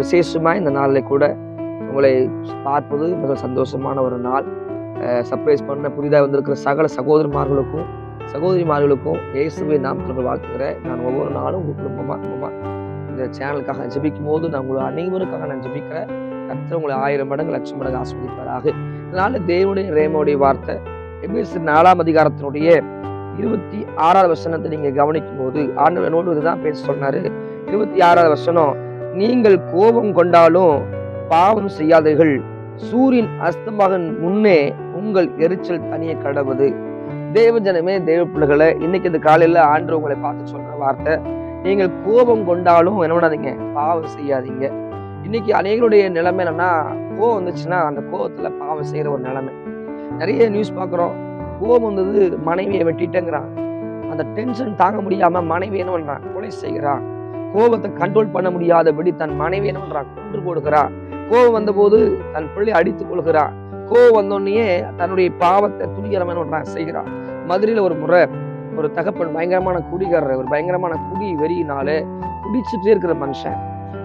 விசேஷமா இந்த நாளில் கூட உங்களை பார்ப்பது மிக சந்தோஷமான ஒரு நாள். சர்ப்ரைஸ் பண்ண புதிதாக வந்திருக்கிற சகல சகோதரிமார்களுக்கும் சகோதரிமார்களுக்கும் இயேசுவை நாமத்தில் வாழ்த்துக்கிறேன். நான் ஒவ்வொரு நாளும் உங்கள் குடும்பமாக இந்த சேனலுக்காக ஜெபிக்கும் போது நான் உங்களை அனைவருக்காக நான் ஜெபிக்கிறேன். கர்த்தர் உங்களை 1000 மடங்கு 1,00,000 மடங்கு ஆசீர்வதிப்பாராக. இதனால தேவனுடைய ரேமோடைய வார்த்தை எபேசியர் 4ஆம் அதிகாரத்தினுடைய 26வது வசனத்தை நீங்க கவனிக்கும் போது ஆண்டவர் என்னோடு இதுதான் பேச சொன்னாரு. 26வது வசனம், நீங்கள் கோபம் கொண்டாலும் பாவம் செய்யாதீர்கள், சூரியன் அஸ்தமகம் முன்னே உங்கள் எரிச்சல் தனிய கடவுது. தேவ ஜனமே, தேவ பிள்ளைகளை, இன்னைக்கு இந்த காலையில ஆண்டவர் உங்களை பார்த்து சொல்ற வார்த்தை, நீங்கள் கோபம் கொண்டாலும் என்ன பண்ணாதீங்க, பாவம் செய்யாதீங்க. இன்னைக்கு அநேகருடைய நிலைமை என்னன்னா, கோபம் வந்துச்சுன்னா அந்த கோபத்துல பாவம் செய்யற ஒரு நிலைமை. நிறைய நியூஸ் பார்க்குறோம். கோபம் வந்தது, மனைவியை வெட்டிட்டேங்கிறான். அந்த டென்ஷன் தாங்க முடியாம மனைவி என்ன பண்றான், கொலை செய்கிறான். கோபத்தை கண்ட்ரோல் பண்ண முடியாதபடி தன் மனைவி என்ன பண்றான், கொன்று கொடுக்கிறான். கோபம் வந்த போது தன் பிள்ளை அடித்துக் கொள்கிறான். கோபம் வந்தோடனே தன்னுடைய பாவத்தை துணிகரமா என்ன பண்றான், செய்கிறான். மதுரையில ஒரு முறை ஒரு தகப்பன் பயங்கரமான குடிகாரர், ஒரு பயங்கரமான குடி வெறியினாலே குடிச்சுட்டே இருக்கிற மனுஷன்,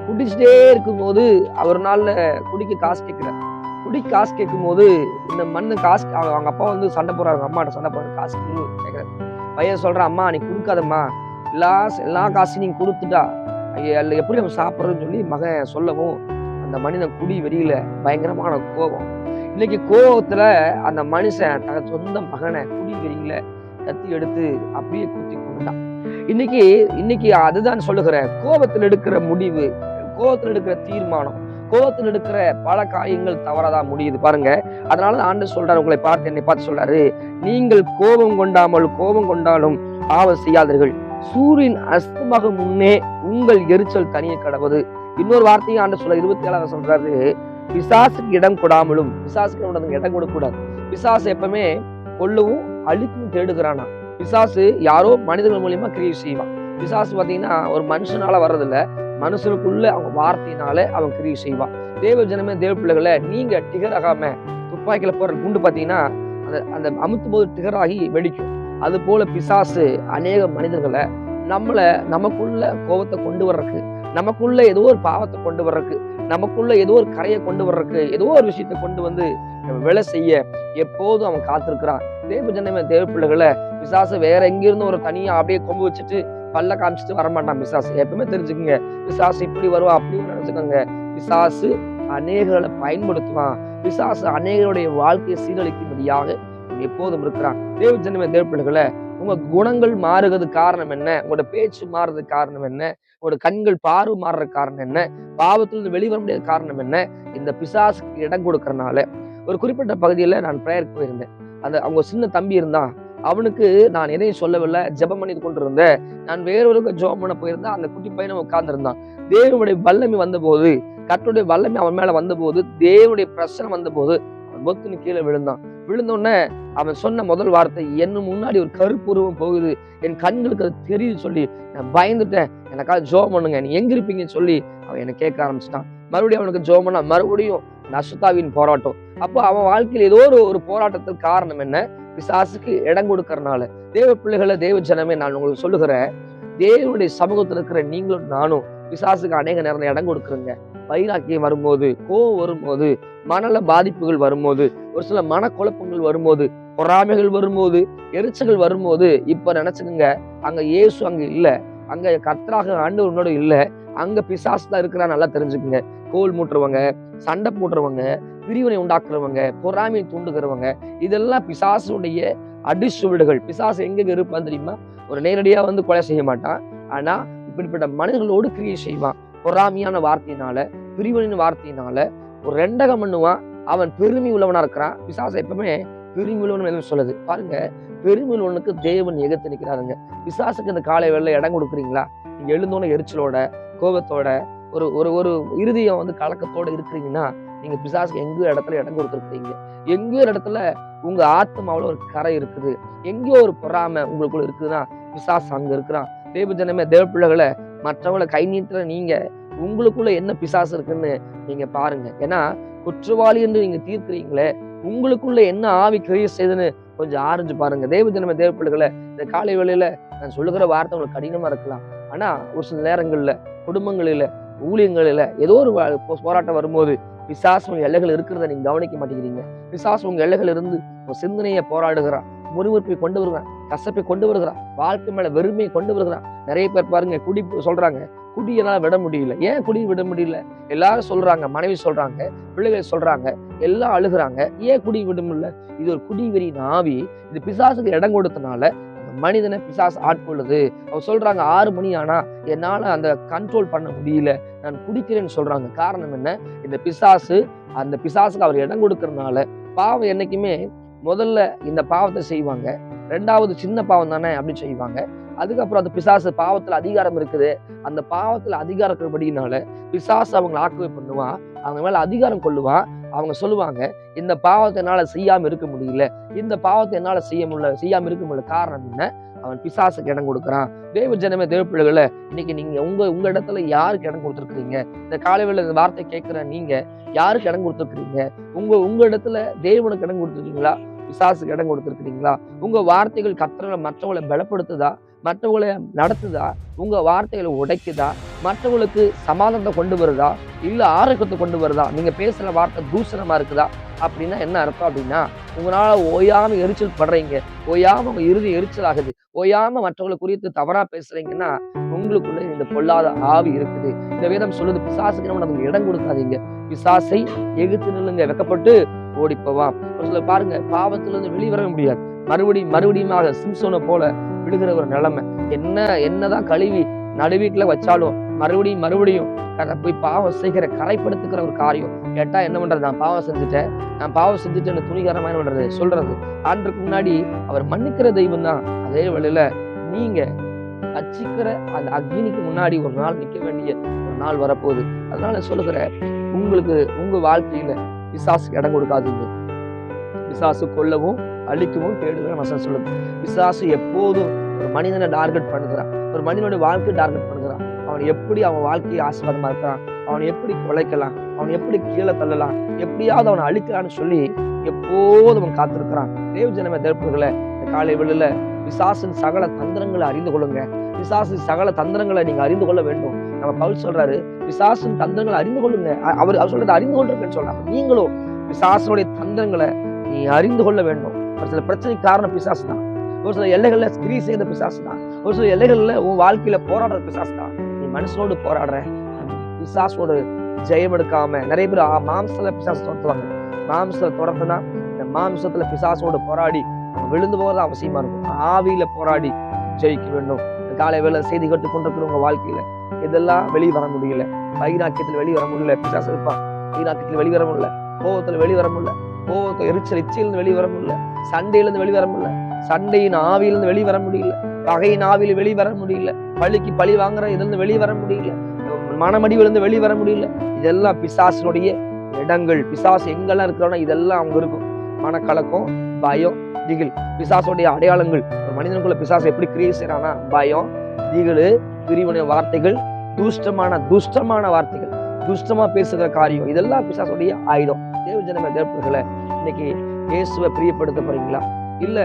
குடிச்சுட்டே இருக்கும் போது அவர் நாள்ல குடிக்க காசு கேட்கிறார். குடிக்க காசு கேட்கும் போது இந்த மண்ணு காசு, அவங்க அப்பா வந்து சண்டை போடுறாங்க, அம்மாட்ட சண்டை போடுற காசு கேட்கிறாரு. பையன் சொல்றான், அம்மா நீ கொடுக்காதம்மா, எல்லா காசையும் நீங்க கொடுத்துட்டா அல்ல எப்படி நம்ம சாப்பிட்றதுன்னு சொல்லி மகன் சொல்லவும் அந்த மனிதன் குடி வெறியில பயங்கரமான கோபம். இன்னைக்கு கோபத்துல அந்த மனுஷன் தன் சொந்த மகனை குடி வெறியில கத்தி எடுத்து அப்படியே குத்தி கொண்டுட்டான். இன்னைக்கு அதுதான் சொல்லுகிறேன், கோபத்தில் எடுக்கிற முடிவு, கோபத்தில் எடுக்கிற தீர்மானம், கோபத்தில் எடுக்கிற பல காரியங்கள் தவறாதான் முடியுது பாருங்க. அதனால ஆண்டவர் சொல்றாரு, உங்களை பார்த்து என்னை பார்த்து சொல்றாரு, நீங்கள் கோபம் கொண்டாலும் பாவம் செய்யாதீர்கள், சூரியன் அஸ்தமகம் முன்னே உங்கள் எரிச்சல் தனிய கடவுது. இன்னொரு வார்த்தையும் ஆண்டவர் சொல்ற 27 சொல்றாரு, பிசாசுக்கு இடம் கொடாமலும், பிசாசுக்கு இடம் கொடுக்க கூடாது. பிசாசு எப்பவுமே கொல்லவும் அழிக்கும் தேடுகிறானா. பிசாசு யாரோ மனிதர்கள் மூலியமா கிரியை செய்வான். பிசாசு பாத்தீங்கன்னா ஒரு மனுஷனால வர்றதில்ல, மனுஷனுக்குள்ள அவங்க வார்த்தையினால அவன் கிரியை செய்வான். தேவ ஜனமே, தேவ பிள்ளைகளை, நீங்க டிகராகாம துப்பாக்கியில போற குண்டு பாத்தீங்கன்னா அந்த அமுத்தும் போது டிகராகி வெடிக்கும். அது போல பிசாசு அநேக மனிதர்களை நமக்குள்ள கோபத்தை கொண்டு வர்றதுக்கு, நமக்குள்ள ஏதோ ஒரு பாவத்தை கொண்டு வர்றதுக்கு, நமக்குள்ள ஏதோ ஒரு கரையை கொண்டு வர்றதுக்கு, ஏதோ ஒரு விஷயத்தை கொண்டு வந்து வேலை செய்ய எப்போதும் அவன் காத்திருக்கிறான். தேவ ஜனமே, தேவ பிள்ளைகளை, பிசாசு வேற எங்கிருந்து ஒரு தனியா அப்படியே கொம்பு வச்சுட்டு பல்ல காமிச்சிட்டு வரமாட்டான். பிசாசு எப்பவுமே தெரிஞ்சுக்கங்க, பிசாசு இப்படி வருவா அப்படி நினைச்சுக்கோங்க. பிசாசு அநேகர்களை பயன்படுத்துவான். பிசாசு அநேகருடைய வாழ்க்கையை சீரழிக்கும்படியாக எப்போதும் இருக்கிறான். தேவ ஜனமே, தேவ பிள்ளைகளை, உங்க குணங்கள் மாறுறது காரணம் என்ன, உங்களோட பேச்சு மாறுறது காரணம் என்ன, உங்களோட கண்கள் பார்வை மாறுற காரணம் என்ன, பாவத்திலிருந்து வெளிவர முடியாத காரணம் என்ன, இந்த பிசாசுக்கு இடம் கொடுக்கறனால. ஒரு குறிப்பிட்ட பகுதியில நான் பிரேயருக்கு போயிருந்தேன். அவங்க சின்ன தம்பி இருந்தான். அவனுக்கு நான் எதையும் சொல்லவில்லை, ஜெபம் பண்ணி கொண்டு இருந்தேன். நான் வேறொருக்கு ஜெபம் பண்ண போயிருந்தேன். அந்த குட்டி பையனும் உட்கார்ந்து இருந்தான். தேவனுடைய வல்லமை வந்த போது, கர்த்தருடைய வல்லமை அவன் மேல வந்த போது, தேவனுடைய பிரசனம் வந்த போது அவன் பொத்துன்னு கீழே விழுந்தான். விழுந்தோடனே அவன் சொன்ன முதல் வார்த்தை, என்ன முன்னாடி ஒரு கருப்புருவம் போகுது, என் கண்களுக்கு அது தெரியுது சொல்லி நான் பயந்துட்டேன், எனக்காக ஜெபம் பண்ணுங்க, நீ எங்க இருப்பீங்கன்னு சொல்லி அவன் என்னை கேட்க ஆரம்பிச்சிட்டான். மறுபடியும் அவனுக்கு ஜெபம் பண்ணா, மறுபடியும் அசுத்தாவின் போராட்டம். அப்போ அவன் வாழ்க்கையில் ஏதோ ஒரு போராட்டத்துக்கு காரணம் என்ன, பிசாசுக்கு இடம் கொடுக்கறனால. தேவ பிள்ளைகளை, தேவ ஜனமே, நான் உங்களுக்கு சொல்லுகிறேன், தேவனுடைய சமூகத்தில் இருக்கிற நீங்களும் நானும் பிசாசுக்கு அநேக நேரம் இடம் கொடுக்குறீங்க. வைராக்கியம் வரும்போது, கோவம் வரும்போது, மனநல பாதிப்புகள் வரும்போது, ஒரு சில மனக்குழப்பங்கள் வரும்போது, பொறாமைகள் வரும்போது, எரிச்சல்கள் வரும்போது, இப்ப நினைச்சுக்கோங்க, அங்க இயேசு அங்க இல்ல, அங்க கர்த்தராக ஆண்டவர் உன்னோட இல்ல, அங்க பிசாசு தான் இருக்கிறா. நல்லா தெரிஞ்சுக்குங்க. கோல் மூட்டுறவங்க, சண்டை போடுறவங்க, பிரிவினை உண்டாக்குறவங்க, பொறாமையை தூண்டுகிறவங்க, இதெல்லாம் பிசாசுடைய அடிச்சுவடுகள். பிசாசு எங்க இருப்பான்னு தெரியுமா? ஒரு நேரடியா வந்து கொலை செய்ய மாட்டான், ஆனா இப்படிப்பட்ட மனிதர்களோடு கிரியை செய்வான். பொறாமையான வார்த்தையினால, பிரிவினை வார்த்தையினால ஒரு ரெண்டகம் பண்ணுவான். அவன் பெருமை உள்ளவனா இருக்கிறான். பிசாசு எப்பவுமே பெருமை உள்ளவன் எதுவும் சொல்லுது பாருங்க. பெருமை உள்ளவனுக்கு தேவன் எதிர்த்து நிற்கிறாருங்க. பிசாசுக்கு இந்த காலை வேளையில இடம் கொடுக்குறீங்களா? நீங்க எழுந்தோன எரிச்சலோட, கோபத்தோட, ஒரு இறுதியம் வந்து கலக்கத்தோட இருக்கிறீங்கன்னா, நீங்க பிசாசுக்கு எங்கேயோ இடத்துல இடம் கொடுத்துருக்கீங்க. எங்கேயோ ஒரு இடத்துல உங்க ஆத்மாவுல ஒரு கரை இருக்குது, எங்கேயோ ஒரு பொறாமை உங்களுக்குள்ள இருக்குதுன்னா பிசாசு அங்க இருக்கிறான். தேவ ஜனமே, தேவ பிள்ளைகளை, மற்றவங்களை கை நீட்டுற நீங்க உங்களுக்குள்ள என்ன பிசாசு இருக்குன்னு நீங்க பாருங்க. ஏன்னா குற்றவாளி என்று நீங்க தீர்க்கிறீங்களே, உங்களுக்குள்ள என்ன ஆவி கிரியை செய்யுதுன்னு கொஞ்சம் ஆராய்ஞ்சு பாருங்க. தேவ ஜனமே, தேவ பிள்ளைகளை, இந்த காலை வேளையில நான் சொல்லுகிற வார்த்தை உங்களுக்கு கடினமா இருக்கலாம். ஆனா ஒரு சில நேரங்கள்ல குடும்பங்களில ஊழியங்களில் ஏதோ ஒரு போராட்டம் வரும்போது பிசாசு உங்க எல்லைகள் இருக்கிறத நீங்க கவனிக்க மாட்டேங்கிறீங்க. பிசாசு உங்க எல்லைகள் இருந்து உங்க சிந்தனையை போராடுகிறான், முறுமுறுப்பை கொண்டு வருகிறான், கசப்பை கொண்டு வருகிறான், வாழ்க்கை மேல வெறுமையை கொண்டு வருகிறான். நிறைய பேர் பாருங்க குடி சொல்றாங்க, குடியனால விட முடியல. ஏன் குடி விட முடியல? எல்லாரும் சொல்றாங்க, மனைவி சொல்றாங்க, பிள்ளைகள் சொல்றாங்க, எல்லாம் அழுகுறாங்க. ஏன் குடி விட முடியல? இது ஒரு குடிவெறி ஆவி. இது பிசாசுக்கு இடம் கொடுத்தனால மனிதனை பிசாசு ஆட்கொள்ளுது. அவங்க சொல்றாங்க 6 மணி ஆனா என்னால அந்த கண்ட்ரோல் பண்ண முடியல, நான் குடிக்கிறேன்னு சொல்றாங்க. காரணம் என்ன? இந்த பிசாசு, அந்த பிசாசுக்கு அவர் இடம் கொடுக்கறதுனால பாவம் என்னைக்குமே முதல்ல இந்த பாவத்தை செய்வாங்க, 2வது சின்ன பாவம் தானே அப்படின்னு செய்வாங்க. அதுக்கப்புறம் அந்த பிசாசு பாவத்துல அதிகாரம் இருக்குது, அந்த பாவத்துல அதிகாரம் இருக்கிறபடினால பிசாசு அவங்களை ஆக்குவை பண்ணுவான், அவங்க மேல அதிகாரம் கொள்ளுவான். அவங்க சொல்லுவாங்க, இந்த பாவத்தை என்னால செய்யாம இருக்க முடியல, இந்த பாவத்தை என்னால செய்யாம இருக்க முடியல. காரணம் என்ன? அவன் பிசாசுக்கு இடம் கொடுக்குறான். தேவ ஜனமே, தேவ பிள்ளைகளை, இன்னைக்கு நீங்க உங்க இடத்துல யாருக்கு இடம் கொடுத்துருக்கீங்க? இந்த காலைவேளை இந்த வார்த்தை கேட்கிற நீங்க யாருக்கு இடம் கொடுத்துருக்கீங்க? உங்க இடத்துல தேவனுக்கு இடம் கொடுத்துருக்கீங்களா? பிசாசுக்கு இடம் கொடுத்துருக்கீங்களா? உங்க வார்த்தைகள் கர்த்தரை மற்றவங்களை பலப்படுத்துதா? மற்றவங்களை நடத்துதா? உங்க வார்த்தைகளை உடைக்குதா? மற்றவங்களுக்கு சமாதானத்தை கொண்டு வருதா? இல்ல ஆரோக்கியத்தை கொண்டு வருதா? நீங்க பேசுற வார்த்தை தூஷணமா இருக்குதா? அப்படின்னா என்ன அர்த்தம்? அப்படின்னா உங்களால ஓயாம எரிச்சல் படுறீங்க, ஓயாம உங்க இறுதி எரிச்சல் ஆகுது, ஓயாம மற்றவங்களை குறித்து தவறா பேசுறீங்கன்னா உங்களுக்குள்ள இந்த பொல்லாத ஆவி இருக்குது. இந்த வேதம் சொல்லுது, பிசாசுக்கு நம்ம இடம் கொடுக்காதீங்க, பிசாசை எதிர்த்து நில்லுங்க, வெக்கப்பட்டு ஓடிப்போவான். ஒரு சில பாருங்க, பாவத்திலிருந்து வெளிவர முடியாது, மறுபடியும் சிம்சோனை போல விழுகிற ஒரு நிலைமை. என்னதான் கழுவி நடுவீட்டுல வச்சாலும் மறுபடியும் போய் பாவம் செய்கிற கரைப்படுத்துக்கிற ஒரு காரியம். கேட்டா என்ன பண்றது? நான் பாவம் செஞ்சுட்டேன்னு துணிகரமா என்ன பண்றது? சொல்றது. ஆண்டுக்கு முன்னாடி அவர் மன்னிக்கிற தெய்வம் தான். அதே வேளையில நீங்க அச்சிக்கிற அந்த அக்னிக்கு முன்னாடி ஒரு நாள் நிக்க வேண்டிய ஒரு நாள் வரப்போகுது. அதனால சொல்லுகிற, உங்களுக்கு உங்க வாழ்க்கையில பிசாசுக்கு இடம் கொடுக்காதீங்க. பிசாசு கொல்லவும் அழிக்கவும் தேடுகிற வசனம் சொல்லுது. பிசாசு எப்போதும் ஒரு மனிதனை டார்கெட் பண்ணுகிறான், ஒரு மனிதனுடைய வாழ்க்கையை டார்கெட் பண்ணுகிறான். அவன் எப்படி அவன் வாழ்க்கையை ஆசீர்வாதமா இருக்கிறான், அவனை எப்படி குலைக்கலாம், அவன் எப்படி கீழே தள்ளலாம், எப்படியாவது அவனை அழிக்கலான்னு சொல்லி எப்போதும் அவன் காத்திருக்கிறான். தேவ ஜனமே, தேவப்பிள்ளைகளே, இந்த காலை வேளையில பிசாசின் சகல தந்திரங்களை அறிந்து கொள்ளுங்க. பிசாசின் சகல தந்திரங்களை நீங்க அறிந்து கொள்ள வேண்டும். நம்ம பவுல் சொல்றாரு, பிசாசின் தந்திரங்களை அறிந்து கொள்ளுங்க. அவர் சொல்றது அறிந்து கொண்டிருக்கேன்னு சொல்றாங்க. நீங்களும் பிசாசனுடைய தந்திரங்களை நீ அறிந்து கொள்ள வேண்டும். ஒரு சில பிரச்சனைக்கு காரணம் பிசாசு தான். ஒரு சில எல்லைகள்ல ஸ்திரீ செய்த பிசாசு தான். ஒரு சில எல்லைகள்ல உன் வாழ்க்கையில போராடுற பிசாசு தான். நீ மனுஷனோடு போராடுற, பிசாசோடு ஜெயம் எடுக்காம நிறைய பேர் மாம்சத்துல பிசாசு துரத்துவாங்க. மாம்சத்துல துரத்துனா இந்த மாம்சத்துல பிசாசோடு போராடி விழுந்து போகிறது அவசியமா இருக்கும். ஆவியில போராடி ஜெயிக்க வேண்டும். காலை வேளை செய்தி கேட்டு கொண்டிருக்கிற உங்க வாழ்க்கையில இதெல்லாம் வெளியே வர முடியல, வைராக்கியத்தில் வெளியே வர முடியல, பிசாசு இருப்பான். வைராக்கியத்தில் வெளிவர முடியல, கோபத்துல வெளிவர முடியல, கோபத்தை இச்சையிலிருந்து வெளிவர முடியல, சண்டையிலிருந்து வெளிவர முடியல, சண்டையின் ஆவியிலிருந்து வெளிவர முடியல, பகையின் ஆவியில வெளிவர முடியல, பழிக்கு பழி வாங்குற இதுல இருந்து வெளிவர முடியல, மனமடிவிலிருந்து வெளிவர முடியல. இதெல்லாம் பிசாசினுடைய இடங்கள். பிசாசு எங்கெல்லாம் இருக்கிறோன்னா இதெல்லாம் அவங்க இருக்கும். மனக்கலக்கம், பயம், திகில், பிசாசுடைய அடையாளங்கள். ஒரு மனிதனுக்குள்ள பிசாசு எப்படி கிரியை செய்யறானா? பயம், திகில், பிரிவினை வார்த்தைகள், துஷ்டமான வார்த்தைகள், துஷ்டமா பேசுகிற காரியம், இதெல்லாம் பிசாசுடைய ஆயுதம். தேவ ஜனமே, தேவப்பிள்ளைகளே, இன்னைக்கு இயேசுவை பிரியப்படுத்த போறீங்களா? இல்ல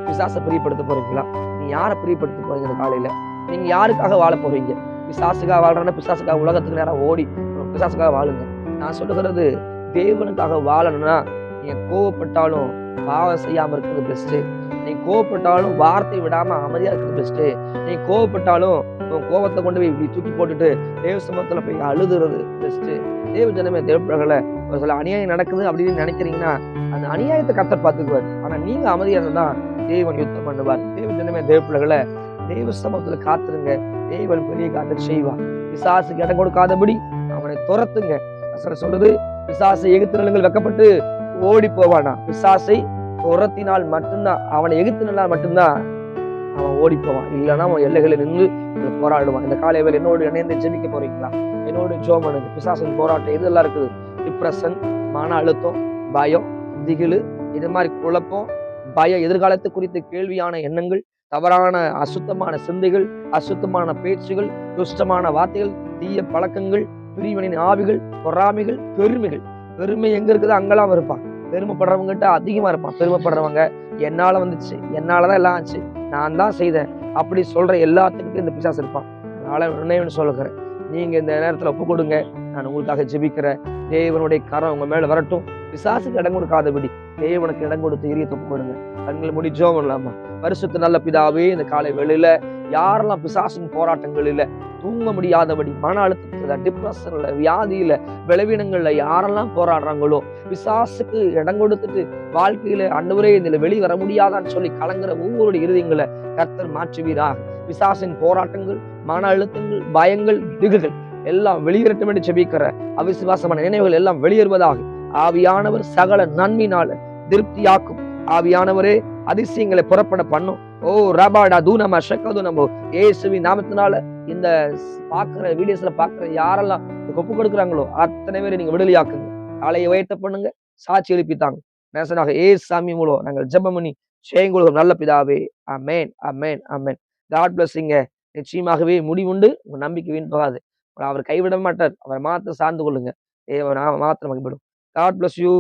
பிசாசை பிரியப்படுத்த போறீங்களா? நீ யாரை பிரியப்படுத்த போறீங்க? இந்த காலையில நீங்க யாருக்காக வாழ போறீங்க? பிசாசுக்காக வாழ்றேன்னா பிசாசுக்காக உலகத்துக்கு நேரம் ஓடி பிசாசுக்காக வாழுங்க. நான் சொல்லுகிறது, தேவனுக்காக வாழணும்னா நீங்க கோவப்பட்டாலும் பாவம் செய்யாம இருக்கிறது பெஸ்ட். நீ கோவப்பட்டாலும் வார்த்தை விடாம அமைதியா இருக்கிறது பெஸ்ட். நீ கோவப்பட்டாலும் உன் கோபத்தை கொண்டு போய் இப்படி தூக்கி போட்டுட்டு தேவ சமூகத்துல போய் அழுதுறது பெஸ்ட். தேவ ஜனமே, தேவப்பிள்ளைகளை, ஒரு சில அநியாயம் நடக்குது அப்படின்னு நினைக்கிறீங்கன்னா அந்த அநியாயத்தை கர்த்தர் பார்த்துக்குவார். ஆனா நீங்க அமைதியா இருந்தா தேவன் யுத்தம் பண்ணுவார். தேவ ஜனமே, தேவப்பிள்ளைகளை, தேவ சமூகத்துல காத்துருங்க. தேவன் பெரிய காரியத்தை செய்வார். பிசாசுக்கு இடம் கொடுக்காதபடி அவனை துரத்துங்க. சொல்றது, பிசாசை எதிர்த்து வெக்கப்பட்டு ஓடி போவானா? பிசாசை துரத்தினால் மட்டும்தான், அவனை எதிர்த்தினால் மட்டும்தான் அவன் ஓடி போவான். இல்லைன்னா அவன் எல்லைகளில் நின்று போராடுவான். இந்த காலை வேளை என்னோடு இணைந்து ஜெபிக்க போறீங்களா? என்னோட ஜெபம் பண்ணுங்க. பிசாசின் போராட்டம் இதெல்லாம் இருக்குது. டிப்ரெஷன், மன அழுத்தம், பயம், திகிலு, இது மாதிரி குழப்பம், பயம், எதிர்காலத்தை குறித்த கேள்வியான எண்ணங்கள், தவறான அசுத்தமான சிந்தைகள், அசுத்தமான பேச்சுகள், துஷ்டமான வார்த்தைகள், தீய பழக்கங்கள், பிரிவினின் ஆவிகள், பொறாமைகள், பெருமைகள். பெருமை எங்க இருக்குதோ அங்கெல்லாம் இருப்பான். பெருமைப்படுறவங்ககிட்ட அதிகமா இருப்பான். பெருமைப்படுறவங்க, என்னால வந்துச்சு, என்னாலதான் எல்லாம் ஆச்சு, நான் தான் செய்தேன் அப்படி சொல்ற எல்லாத்துக்கிட்டும் இந்த பிசாசு இருப்பான். அதனால நினைவுன்னு சொல்லுகிறேன், நீங்க இந்த நேரத்துல ஒப்பு கொடுங்க. நான் உங்களுக்காக ஜெபிக்கிறேன். தேவனுடைய கரம் உங்க மேல வரட்டும். பிசாசுக்கு இடம் கொடுக்காதபடி தேவனுக்கு இடம் கொடுத்து எரிய ஒப்பு கொடுங்க. கண்களை மூடி ஜெபம் பண்ணலாமா? பரிசுத்த நல்ல பிதாவே, இந்த காலை வேளையில யாரெல்லாம் பிசாசின் போராட்டங்களில தூங்க முடியாதபடி, மன அழுத்தத்துல, டிப்ரெஷன்ல, வியாதியில, பலவீனங்கள்ல யாரெல்லாம் போராடுறாங்களோ, பிசாசுக்கு இடம் கொடுத்துட்டு வாழ்க்கையில ஆண்டவரே இதுல வெளியே வர முடியாதான்னு சொல்லி கலங்குற ஒவ்வொரு இருதயங்களை கர்த்தர் மாற்றுவீராக. பிசாசின் போராட்டங்கள், மன அழுத்தங்கள், பயங்கள், திகுகள் எல்லாம் வெளியேறட்டும் என்று ஜெபிக்கிற அவிசுவாசமான நினைவுகள் எல்லாம் வெளியேறுவதாக. ஆவியானவர் சகல நன்மையினால திருப்தியாக்கும். ஆவியானவரே அதிசயங்களை புறப்பட பண்ணும். ஓ ரபாடா தூனமா ஷக்கது நம்ம இயேசுவின் நாமத்தினால இந்த பாக்குற வீடியோஸ்ல பாக்குற யாரெல்லாம் ஒப்பு கொடுக்குறாங்களோ அத்தனை பேரை நீங்க விடுதலையாக்குங்க. தலையை உயர்த்த பண்ணுங்க, சாட்சி எழுப்பித்தாங்க. நேசனாக ஏசாமி மூலம் நாங்கள் ஜெபம் பண்ணி செய்யுங்கள் நல்ல பிதாவே. அமேன், அமேன், அமேன். காட் பிளஸ்ஸிங்க. நிச்சயமாகவே முடிவுண்டு. உங்க நம்பிக்கை வீண் போகாது. அவர் கைவிட மாட்டார். அவரை மாத்திரம் சார்ந்து கொள்ளுங்க. மாத்திரம் மகிழ்படும். God bless you.